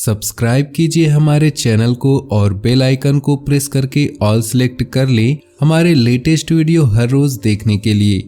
Subscribe कीजिए हमारे channel को और बेल आइकन को प्रेस करके ऑल सेलेक्ट कर लें हमारे लेटेस्ट वीडियो हर रोज देखने के लिए।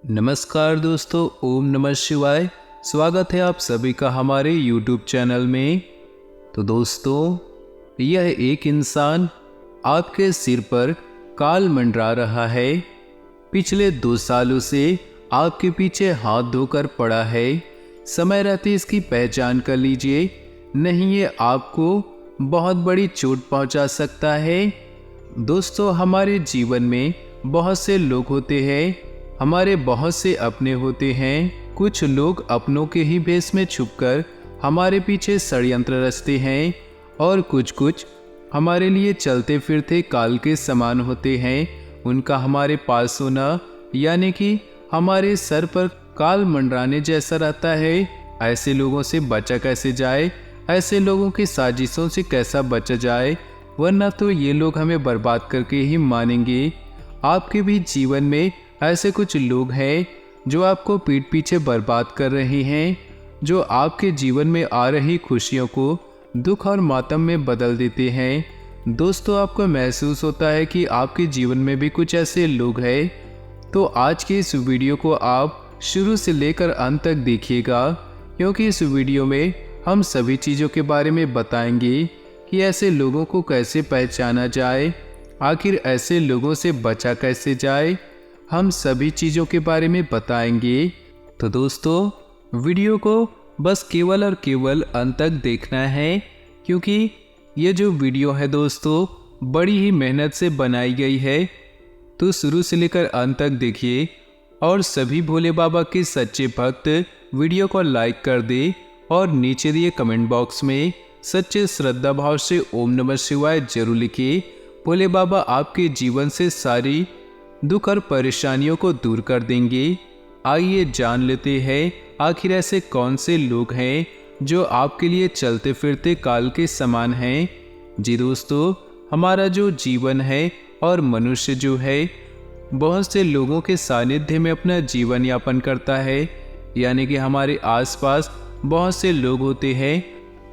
नमस्कार दोस्तों, ओम नमः शिवाय। स्वागत है आप सभी का हमारे YouTube चैनल में। तो दोस्तों, यह एक इंसान आपके सिर पर काल मंडरा रहा है। पिछले 2 सालों से आपके पीछे हाथ धोकर पड़ा है। समय रहते इसकी पहचान कर लीजिए, नहीं ये आपको बहुत बड़ी चोट पहुंचा सकता है। दोस्तों, हमारे जीवन में बहुत से लोग होते हैं, हमारे बहुत से अपने होते हैं। कुछ लोग अपनों के ही भेष में छुपकर हमारे पीछे षड्यंत्र रचते हैं और कुछ हमारे लिए चलते फिरते काल के समान होते हैं। उनका हमारे पास होना यानी कि हमारे सर पर काल मंडराने जैसा रहता है। ऐसे लोगों से बचा कैसे जाए, ऐसे लोगों की साजिशों से कैसा बचा जाए, वरना तो ये लोग हमें बर्बाद करके ही मानेंगे। आपके भी जीवन में ऐसे कुछ लोग हैं जो आपको पीठ पीछे बर्बाद कर रहे हैं, जो आपके जीवन में आ रही खुशियों को दुख और मातम में बदल देते हैं। दोस्तों, आपको महसूस होता है कि आपके जीवन में भी कुछ ऐसे लोग हैं, तो आज के इस वीडियो को आप शुरू से लेकर अंत तक देखिएगा, क्योंकि इस वीडियो में हम सभी चीज़ों के बारे में बताएंगे कि ऐसे लोगों को कैसे पहचाना जाए, आखिर ऐसे लोगों से बचा कैसे जाए। हम सभी चीज़ों के बारे में बताएंगे। तो दोस्तों, वीडियो को बस केवल और केवल अंत तक देखना है, क्योंकि ये जो वीडियो है दोस्तों बड़ी ही मेहनत से बनाई गई है। तो शुरू से लेकर अंत तक देखिए और सभी भोले बाबा के सच्चे भक्त वीडियो को लाइक कर दे और नीचे दिए कमेंट बॉक्स में सच्चे श्रद्धा भाव से ओम नमः शिवाय जरूर लिखिए। भोले बाबा आपके जीवन से सारी दुख और परेशानियों को दूर कर देंगे। आइए जान लेते हैं आखिर ऐसे कौन से लोग हैं जो आपके लिए चलते फिरते काल के समान हैं। जी दोस्तों, हमारा जो जीवन है और मनुष्य जो है बहुत से लोगों के सानिध्य में अपना जीवन यापन करता है, यानी कि हमारे आसपास बहुत से लोग होते हैं,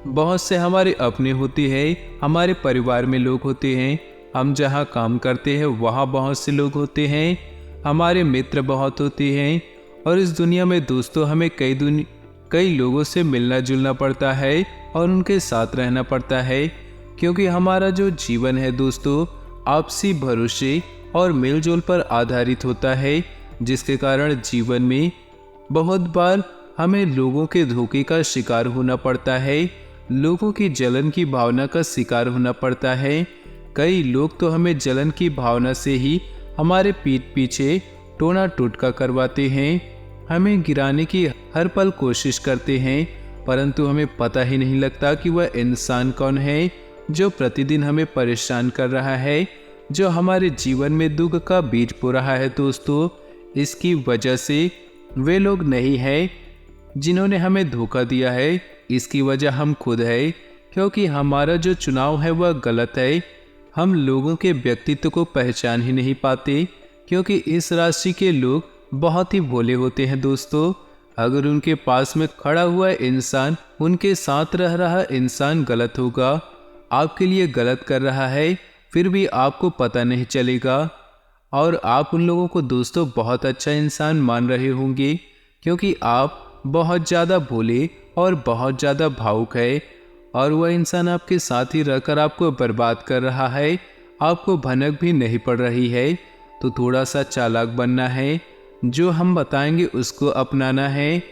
बहुत से हमारे अपने होते हैं, हमारे परिवार में लोग होते हैं, हम जहाँ काम करते हैं वहाँ बहुत से लोग होते हैं, हमारे मित्र बहुत होते हैं। और इस दुनिया में दोस्तों हमें कई लोगों से मिलना जुलना पड़ता है और उनके साथ रहना पड़ता है, क्योंकि हमारा जो जीवन है दोस्तों आपसी भरोसे और मेलजोल पर आधारित होता है, जिसके कारण जीवन में बहुत बार हमें लोगों के धोखे का शिकार होना पड़ता है, लोगों की जलन की भावना का शिकार होना पड़ता है। कई लोग तो हमें जलन की भावना से ही हमारे पीठ पीछे टोना टोटका करवाते हैं, हमें गिराने की हर पल कोशिश करते हैं, परंतु हमें पता ही नहीं लगता कि वह इंसान कौन है जो प्रतिदिन हमें परेशान कर रहा है, जो हमारे जीवन में दुख का बीज बो रहा है। दोस्तों, इसकी वजह से वे लोग नहीं हैं जिन्होंने हमें धोखा दिया है, इसकी वजह हम खुद है, क्योंकि हमारा जो चुनाव है वह गलत है। हम लोगों के व्यक्तित्व को पहचान ही नहीं पाते, क्योंकि इस राशि के लोग बहुत ही भोले होते हैं। दोस्तों, अगर उनके पास में खड़ा हुआ इंसान उनके साथ रह रहा इंसान गलत होगा, आपके लिए गलत कर रहा है, फिर भी आपको पता नहीं चलेगा और आप उन लोगों को दोस्तों बहुत अच्छा इंसान मान रहे होंगे, क्योंकि आप बहुत ज़्यादा भोले और बहुत ज़्यादा भावुक है और वह इंसान आपके साथ ही रहकर आपको बर्बाद कर रहा है, आपको भनक भी नहीं पड़ रही है। तो थोड़ा सा चालाक बनना है, जो हम बताएंगे उसको अपनाना है।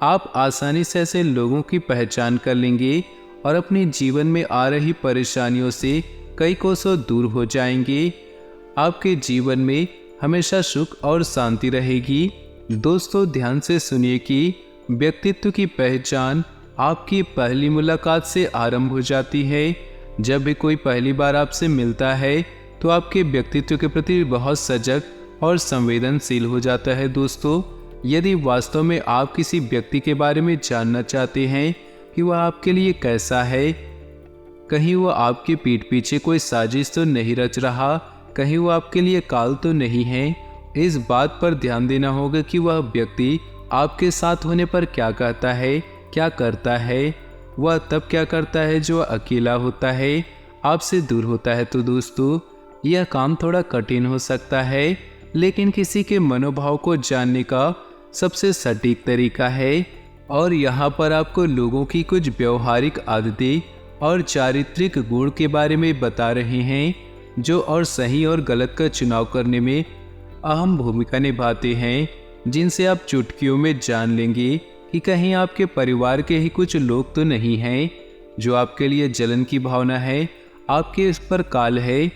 आप आसानी से ऐसे लोगों की पहचान कर लेंगे और अपने जीवन में आ रही परेशानियों से कई कोसों दूर हो जाएंगे। आपके जीवन में हमेशा सुख और शांति रहेगी। दोस्तों, ध्यान से सुनिए कि व्यक्तित्व की पहचान आपकी पहली मुलाकात से आरंभ हो जाती है। जब भी कोई पहली बार आपसे मिलता है तो आपके व्यक्तित्व के प्रति बहुत सजग और संवेदनशील हो जाता है। दोस्तों, यदि वास्तव में आप किसी व्यक्ति के बारे में जानना चाहते हैं कि वह आपके लिए कैसा है, कहीं वह आपके पीठ पीछे कोई साजिश तो नहीं रच रहा, कहीं वो आपके लिए काल तो नहीं है, इस बात पर ध्यान देना होगा कि वह व्यक्ति आपके साथ होने पर क्या कहता है, क्या करता है। वह तब क्या करता है जो अकेला होता है, आपसे दूर होता है। तो दोस्तों यह काम थोड़ा कठिन हो सकता है, लेकिन किसी के मनोभाव को जानने का सबसे सटीक तरीका है। और यहाँ पर आपको लोगों की कुछ व्यवहारिक आदतें और चारित्रिक गुण के बारे में बता रहे हैं, जो और सही और गलत का चुनाव करने में अहम भूमिका निभाते हैं, जिनसे आप चुटकियों में जान लेंगे कि कहीं आपके परिवार के ही कुछ लोग तो नहीं हैं जो आपके लिए जलन की भावना है, आपके इस पर काल है,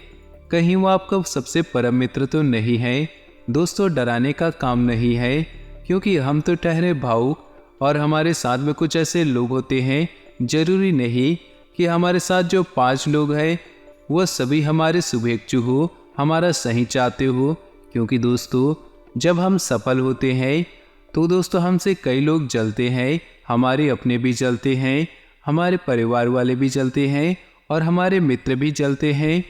कहीं वो आपका सबसे परम मित्र तो नहीं है। दोस्तों डराने का काम नहीं है, क्योंकि हम तो ठहरे भावुक और हमारे साथ में कुछ ऐसे लोग होते हैं। जरूरी नहीं कि हमारे साथ जो 5 लोग हैं वह सभी हमारे शुभेच्छु हो, हमारा सही चाहते हो। क्योंकि दोस्तों जब हम सफल होते हैं तो दोस्तों हमसे कई लोग जलते हैं, हमारे अपने भी जलते हैं, हमारे परिवार वाले भी जलते हैं और हमारे मित्र भी जलते हैं।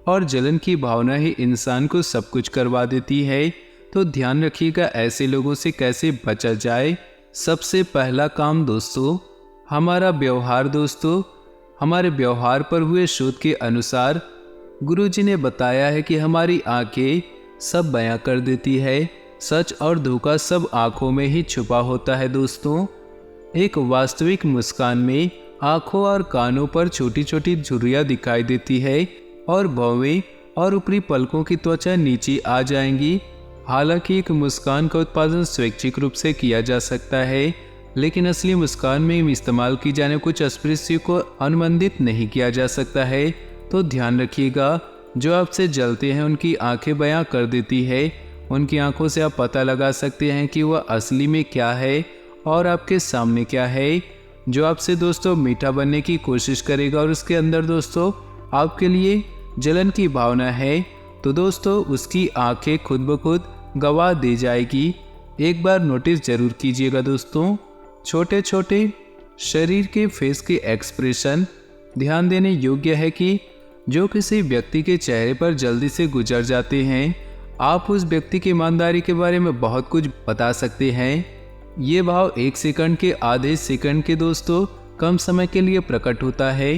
और जलन की भावना ही इंसान को सब कुछ करवा देती है। तो ध्यान रखिएगा ऐसे लोगों से कैसे बचा जाए। सबसे पहला काम दोस्तों हमारा व्यवहार। दोस्तों हमारे व्यवहार पर हुए शोध के अनुसार गुरुजी ने बताया है कि हमारी आंखें सब बयां कर देती है। सच और धोखा सब आंखों में ही छुपा होता है। दोस्तों एक वास्तविक मुस्कान में आंखों और कानों पर छोटी छोटी झुर्रियां दिखाई देती है और भौवें और ऊपरी पलकों की त्वचा नीचे आ जाएंगी। हालांकि एक मुस्कान का उत्पादन स्वैच्छिक रूप से किया जा सकता है, लेकिन असली मुस्कान में इस्तेमाल की जाने कुछ अस्पृश्यों को अनुबंधित नहीं किया जा सकता है। तो ध्यान रखिएगा जो आपसे जलते हैं उनकी आंखें बयां कर देती है। उनकी आंखों से आप पता लगा सकते हैं कि वह असली में क्या है और आपके सामने क्या है। जो आपसे दोस्तों मीठा बनने की कोशिश करेगा और उसके अंदर दोस्तों आपके लिए जलन की भावना है, तो दोस्तों उसकी आंखें खुद ब खुद गवाह दे जाएगी। एक बार नोटिस जरूर कीजिएगा दोस्तों, छोटे छोटे शरीर के फेस के एक्सप्रेशन ध्यान देने योग्य है कि जो किसी व्यक्ति के चेहरे पर जल्दी से गुजर जाते हैं। आप उस व्यक्ति की ईमानदारी के बारे में बहुत कुछ बता सकते हैं। ये भाव 1 सेकंड के आधे सेकंड के दोस्तों कम समय के लिए प्रकट होता है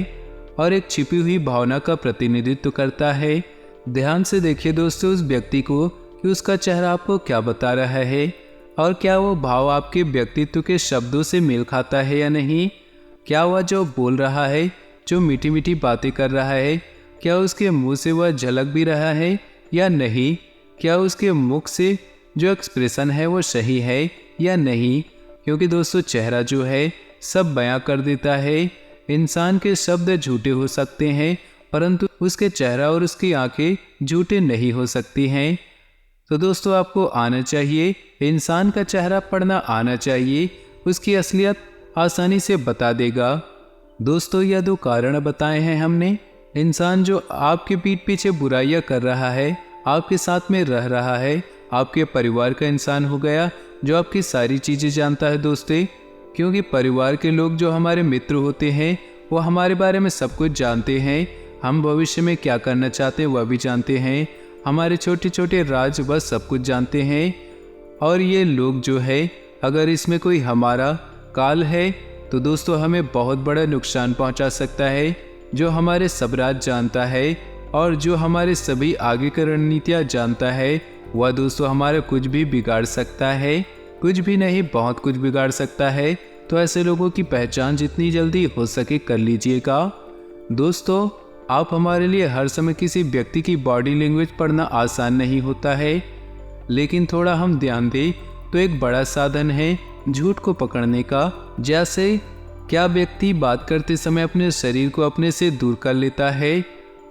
और एक छिपी हुई भावना का प्रतिनिधित्व करता है। ध्यान से देखिए दोस्तों उस व्यक्ति को कि उसका चेहरा आपको क्या बता रहा है और क्या वो भाव आपके व्यक्तित्व के शब्दों से मेल खाता है या नहीं। क्या वह जो बोल रहा है, जो मीठी मीठी बातें कर रहा है, क्या उसके मुंह से वह झलक भी रहा है या नहीं। क्या उसके मुख से जो एक्सप्रेशन है वो सही है या नहीं। क्योंकि दोस्तों चेहरा जो है सब बयां कर देता है। इंसान के शब्द झूठे हो सकते हैं, परंतु उसके चेहरा और उसकी आंखें झूठे नहीं हो सकती हैं। तो दोस्तों आपको आना चाहिए, इंसान का चेहरा पढ़ना आना चाहिए, उसकी असलियत आसानी से बता देगा। दोस्तों यह 2 कारण बताए हैं हमने। इंसान जो आपके पीठ पीछे बुराइयां कर रहा है, आपके साथ में रह रहा है, आपके परिवार का इंसान हो गया जो आपकी सारी चीज़ें जानता है दोस्तों। क्योंकि परिवार के लोग जो हमारे मित्र होते हैं वो हमारे बारे में सब कुछ जानते हैं। हम भविष्य में क्या करना चाहते हैं वह भी जानते हैं। हमारे छोटे छोटे राज बस सब कुछ जानते हैं। और ये लोग जो है अगर इसमें कोई हमारा काल है तो दोस्तों हमें बहुत बड़ा नुकसान पहुंचा सकता है। जो हमारे सब राज जानता है और जो हमारे सभी आगे की रणनीतियाँ जानता है वह दोस्तों हमारा कुछ भी बिगाड़ सकता है। कुछ भी नहीं, बहुत कुछ बिगाड़ सकता है। तो ऐसे लोगों की पहचान जितनी जल्दी हो सके कर लीजिएगा। दोस्तों आप हमारे लिए हर समय किसी व्यक्ति की बॉडी लैंग्वेज पढ़ना आसान नहीं होता है, लेकिन थोड़ा हम ध्यान दें तो एक बड़ा साधन है झूठ को पकड़ने का। जैसे क्या व्यक्ति बात करते समय अपने शरीर को अपने से दूर कर लेता है,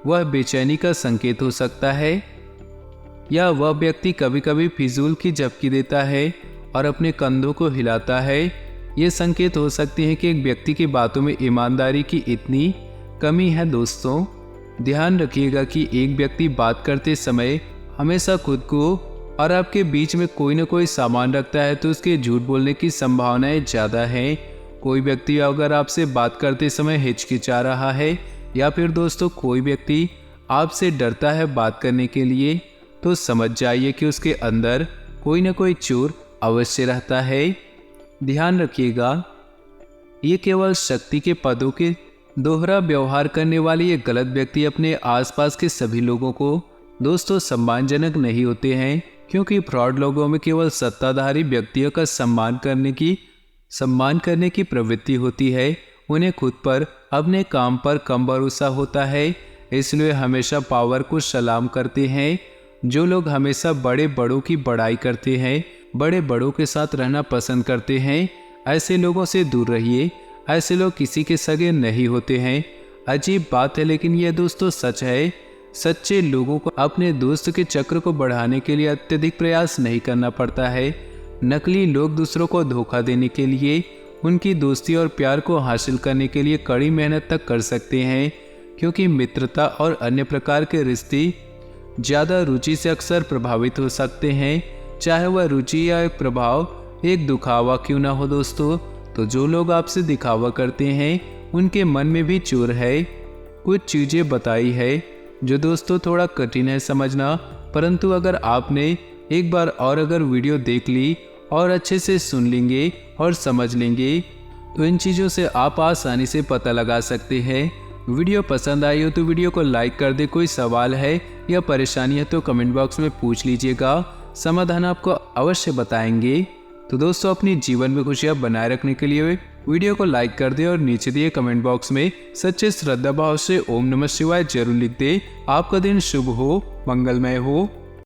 वह बेचैनी का संकेत हो सकता है। या वह व्यक्ति कभी कभी फिजूल की झपकी देता है और अपने कंधों को हिलाता है। ये संकेत हो सकते हैं कि एक व्यक्ति की बातों में ईमानदारी की इतनी कमी है। दोस्तों ध्यान रखिएगा कि एक व्यक्ति बात करते समय हमेशा खुद को और आपके बीच में कोई न कोई सामान रखता है तो उसके झूठ बोलने की संभावनाएं ज़्यादा हैं। कोई व्यक्ति अगर आपसे बात करते समय हिचकिचा रहा है या फिर दोस्तों कोई व्यक्ति आपसे डरता है बात करने के लिए, तो समझ जाइए कि उसके अंदर कोई न कोई चोर अवश्य रहता है। ध्यान रखिएगा ये केवल शक्ति के पदों के दोहरा व्यवहार करने वाले ये गलत व्यक्ति अपने आसपास के सभी लोगों को दोस्तों सम्मानजनक नहीं होते हैं, क्योंकि फ्रॉड लोगों में केवल सत्ताधारी व्यक्तियों का सम्मान करने की प्रवृत्ति होती है। उन्हें खुद पर अपने काम पर कम भरोसा होता है, इसलिए हमेशा पावर को सलाम करते हैं। जो लोग हमेशा बड़े बड़ों की बड़ाई करते हैं, बड़े बड़ों के साथ रहना पसंद करते हैं, ऐसे लोगों से दूर रहिए। ऐसे लोग किसी के सगे नहीं होते हैं। अजीब बात है, लेकिन यह दोस्तों सच है। सच्चे लोगों को अपने दोस्त के चक्र को बढ़ाने के लिए अत्यधिक प्रयास नहीं करना पड़ता है। नकली लोग दूसरों को धोखा देने के लिए, उनकी दोस्ती और प्यार को हासिल करने के लिए कड़ी मेहनत तक कर सकते हैं, क्योंकि मित्रता और अन्य प्रकार के रिश्ते ज़्यादा रुचि से अक्सर प्रभावित हो सकते हैं, चाहे वह रुचि या एक प्रभाव एक दिखावा क्यों ना हो दोस्तों। तो जो लोग आपसे दिखावा करते हैं उनके मन में भी चोर है। कुछ चीज़ें बताई है जो दोस्तों थोड़ा कठिन है समझना, परंतु अगर आपने एक बार और अगर वीडियो देख ली और अच्छे से सुन लेंगे और समझ लेंगे तो इन चीज़ों से आप आसानी से पता लगा सकते हैं। वीडियो पसंद आई हो तो वीडियो को लाइक कर दे। कोई सवाल है या परेशानी है तो कमेंट बॉक्स में पूछ लीजिएगा, समाधान आपको अवश्य बताएंगे। तो दोस्तों अपनी जीवन में खुशियाँ बनाए रखने के लिए वीडियो को लाइक कर दे और नीचे दिए कमेंट बॉक्स में सच्चे श्रद्धा भाव से ओम नमः शिवाय जरूर लिख दे। आपका दिन शुभ हो, मंगलमय हो।